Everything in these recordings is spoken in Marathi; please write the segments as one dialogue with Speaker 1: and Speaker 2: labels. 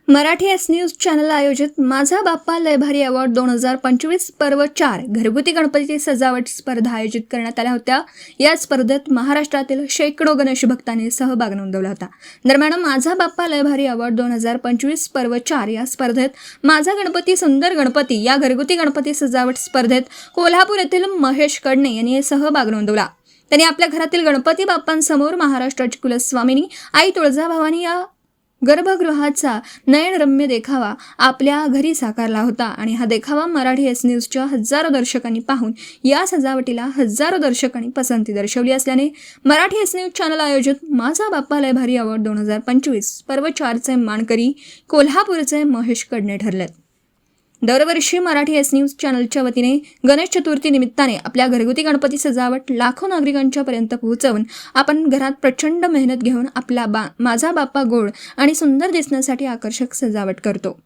Speaker 1: मराठी एस न्यूज चॅनल आयोजित माझा बाप्पा लय भारी अवॉर्ड 2025 पर्व 4 घरगुती गणपती सजावट स्पर्धा आयोजित करण्यात आल्या होत्या। या स्पर्धेत महाराष्ट्रातील शेकडो गणेश भक्तांनी सहभाग नोंदवला होता। दरम्यान माझा बाप्पा लय भारी अवॉर्ड 2025 पर्व 4 या स्पर्धेत माझा गणपती सुंदर गणपती या घरगुती गणपती सजावट स्पर्धेत कोल्हापूर येथील महेश कडणे यांनी सहभाग नोंदवला। त्यांनी आपल्या घरातील गणपती बाप्पांसमोर महाराष्ट्राची कुलस्वामिनी आई तुळजाभवानी या गर्भगृहाचा नयनरम्य देखावा आपल्या घरी साकारला होता आणि हा देखावा मराठी एस न्यूजच्या हजारो दर्शकांनी पाहून या सजावटीला हजारो दर्शकांनी पसंती दर्शवली असल्याने मराठी एस न्यूज चॅनल आयोजित माझा बाप्पा लय भारी अवॉर्ड 2025 पर्व 4चे मानकरी कोल्हापूरचे महेश कडणे ठरलेत। दरवर्षी मराठी एस न्यूज चॅनलच्या वतीने गणेश चतुर्थी निमित्ताने आपल्या घरगुती गणपती सजावट लाखो नागरिकांच्या पर्यंत पोहोचवून आपण घरात प्रचंड मेहनत घेऊन आपला माझा बाप्पा गोड आणि सुंदर दिसण्यासाठी आकर्षक सजावट करतो।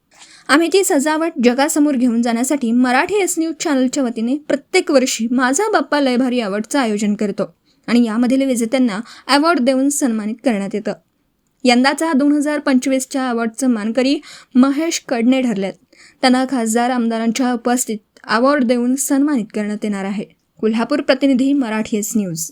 Speaker 1: आम्ही ती सजावट जगासमोर घेऊन जाण्यासाठी मराठी एस न्यूज चॅनलच्या वतीने प्रत्येक वर्षी माझा बाप्पा लय भारी अवॉर्डचं आयोजन करतो आणि यामधील विजेत्यांना अवॉर्ड देऊन सन्मानित करण्यात येतं। यंदाचा 2025च्या अवॉर्डचं मानकरी महेश कडणे ठरलेत। त्यांना खासदार आमदारांच्या उपस्थितीत अवॉर्ड देऊन सन्मानित करण्यात येणार आहे। कोल्हापूर प्रतिनिधी मराठी एस न्यूज।